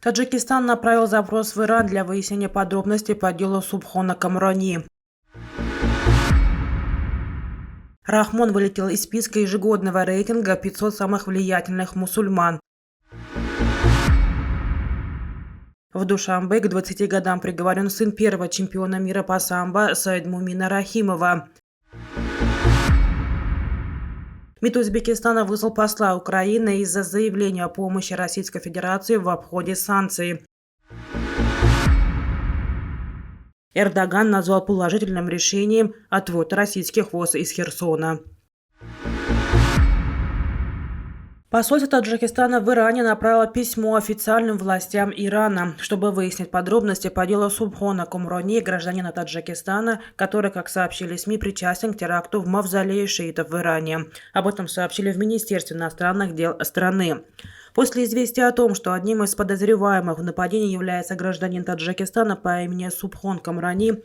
Таджикистан направил запрос в Иран для выяснения подробностей по делу Субхона Камрани. Рахмон вылетел из списка ежегодного рейтинга 500 самых влиятельных мусульман. В Душанбе к 20 годам приговорен сын первого чемпиона мира по самбо Саидмумина Рахимова. МИД Узбекистана вызвал посла Украины из-за заявления о помощи Российской Федерации в обходе санкций. Эрдоган назвал положительным решением отвод российских войск из Херсона. Посольство Таджикистана в Иране направило письмо официальным властям Ирана, чтобы выяснить подробности по делу Субхона Камрани, гражданина Таджикистана, который, как сообщили СМИ, причастен к теракту в мавзолее шиитов в Иране. Об этом сообщили в Министерстве иностранных дел страны. После известия о том, что одним из подозреваемых в нападении является гражданин Таджикистана по имени Субхон Камрани,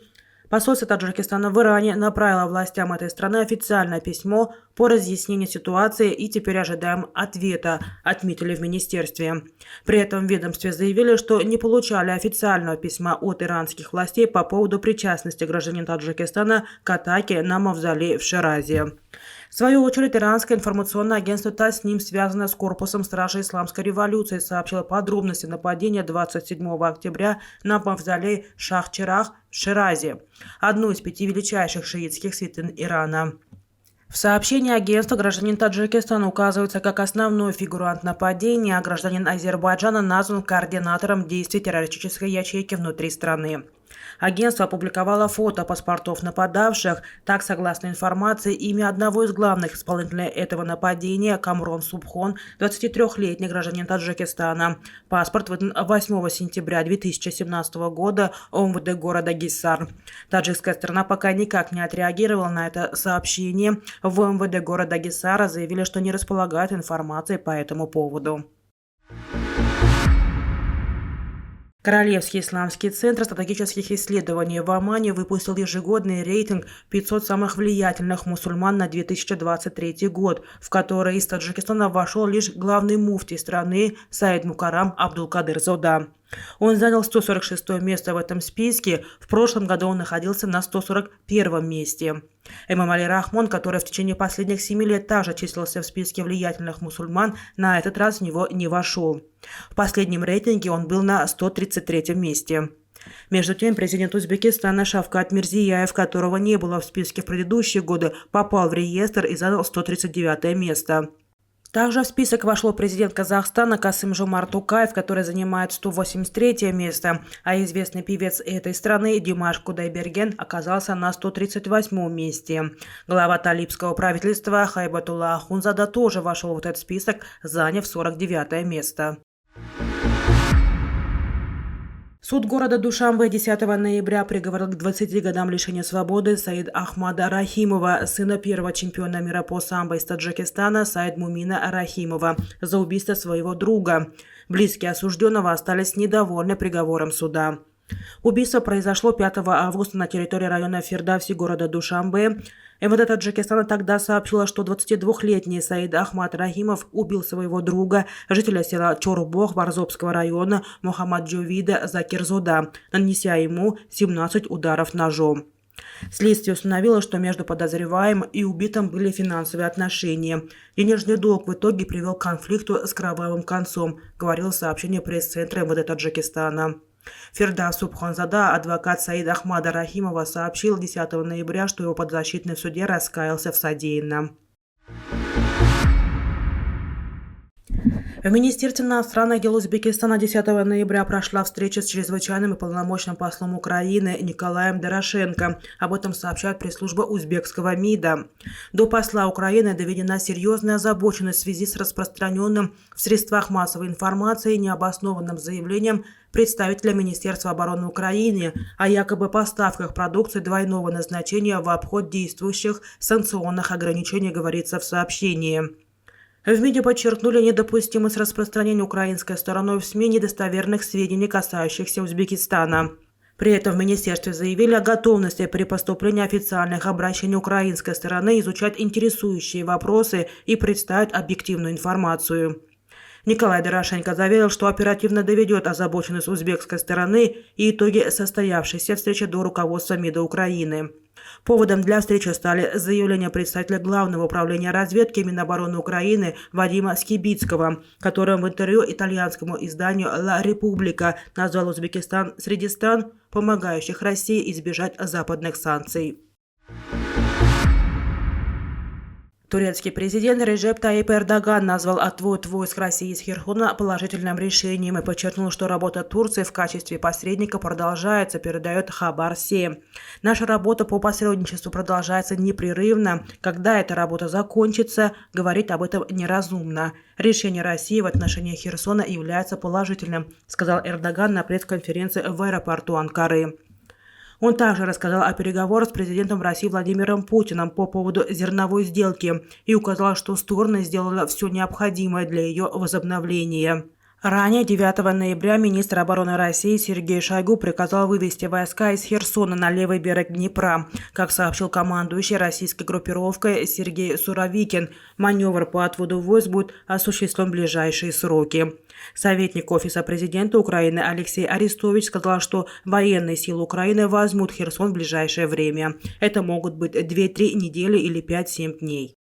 посольство Таджикистана в Иране направило властям этой страны официальное письмо по разъяснению ситуации и теперь ожидаем ответа, отметили в министерстве. При этом в ведомстве заявили, что не получали официального письма от иранских властей по поводу причастности гражданина Таджикистана к атаке на мавзолей в Ширазе. В свою очередь, иранское информационное агентство ТАСНИМ, связанное с корпусом стражи Исламской революции, сообщило подробности нападения 27 октября на мавзолей Шах-Черах в Ширазе, одну из 5 величайших шиитских святынь Ирана. В сообщении агентства гражданин Таджикистана указывается как основной фигурант нападения, а гражданин Азербайджана назван координатором действий террористической ячейки внутри страны. Агентство опубликовало фото паспортов нападавших. Так, согласно информации, имя одного из главных исполнителей этого нападения – Камрон Субхон, 23-летний гражданин Таджикистана. Паспорт выдан 8 сентября 2017 года ОМВД города Гиссар. Таджикская сторона пока никак не отреагировала на это сообщение. В МВД города Гиссара заявили, что не располагают информацией по этому поводу. Королевский исламский центр стратегических исследований в Омане выпустил ежегодный рейтинг 500 самых влиятельных мусульман на 2023 год, в который из Таджикистана вошел лишь главный муфтий страны Саид Мукаррам Абдулкадыр Зода. Он занял 146 место в этом списке. В прошлом году он находился на 141 месте. Имам Али Рахмон, который в течение последних 7 лет также числился в списке влиятельных мусульман, на этот раз в него не вошел. В последнем рейтинге он был на 133 месте. Между тем, президент Узбекистана Шавкат Мирзияев, которого не было в списке в предыдущие годы, попал в реестр и занял 139 место. Также в список вошел президент Казахстана Касым-Жомарт Токаев, который занимает 183 место, а известный певец этой страны Димаш Кудайберген оказался на 138 месте. Глава талибского правительства Хайбатулла Ахунзада тоже вошел в этот список, заняв 49 место. Суд города Душанбе 10 ноября приговорил к 20 годам лишения свободы Саид Ахмада Рахимова, сына первого чемпиона мира по самбо из Таджикистана Саидмумина Рахимова, за убийство своего друга. Близкие осужденного остались недовольны приговором суда. Убийство произошло 5 августа на территории района Фердавси города Душанбе. МВД Таджикистана тогда сообщила, что 22-летний Саид Ахмад Рахимов убил своего друга, жителя села Чорбох Варзобского района Мухаммад-Джовида Закирзода, нанеся ему 17 ударов ножом. Следствие установило, что между подозреваемым и убитым были финансовые отношения. Денежный долг в итоге привел к конфликту с кровавым концом, говорилось в сообщении пресс-центра МВД Таджикистана. Фердавс Субханзада, адвокат Саида Ахмада Рахимова, сообщил 10 ноября, что его подзащитный в суде раскаялся в содеянном. В Министерстве иностранных дел Узбекистана 10 ноября прошла встреча с чрезвычайным и полномочным послом Украины Николаем Дорошенко. Об этом сообщает пресс-служба узбекского МИДа. До посла Украины доведена серьезная озабоченность в связи с распространенным в средствах массовой информации необоснованным заявлением представителя Министерства обороны Украины о якобы поставках продукции двойного назначения в обход действующих санкционных ограничений, говорится в сообщении. В МИДе подчеркнули недопустимость распространения украинской стороной в СМИ недостоверных сведений, касающихся Узбекистана. При этом в министерстве заявили о готовности при поступлении официальных обращений украинской стороны изучать интересующие вопросы и представить объективную информацию. Николай Дорошенко заверил, что оперативно доведет озабоченность узбекской стороны и итоги состоявшейся встречи до руководства МИДа Украины. Поводом для встречи стали заявления представителя Главного управления разведки Минобороны Украины Вадима Скибицкого, который в интервью итальянскому изданию «Ла Република» назвал Узбекистан среди стран, помогающих России избежать западных санкций. Турецкий президент Реджеп Таyyip Эрдоган назвал отвод войск России из Херсона положительным решением и подчеркнул, что работа Турции в качестве посредника продолжается, передает Хабар-7. Наша работа по посредничеству продолжается непрерывно. Когда эта работа закончится, говорить об этом неразумно. Решение России в отношении Херсона является положительным, сказал Эрдоган на пресс-конференции в аэропорту Анкары. Он также рассказал о переговорах с президентом России Владимиром Путиным по поводу зерновой сделки и указал, что стороны сделали все необходимое для ее возобновления. Ранее, 9 ноября, министр обороны России Сергей Шойгу приказал вывести войска из Херсона на левый берег Днепра. Как сообщил командующий российской группировкой Сергей Суровикин, маневр по отводу войск будет осуществлен в ближайшие сроки. Советник Офиса президента Украины Алексей Арестович сказал, что военные силы Украины возьмут Херсон в ближайшее время. Это могут быть 2-3 недели или 5-7 дней.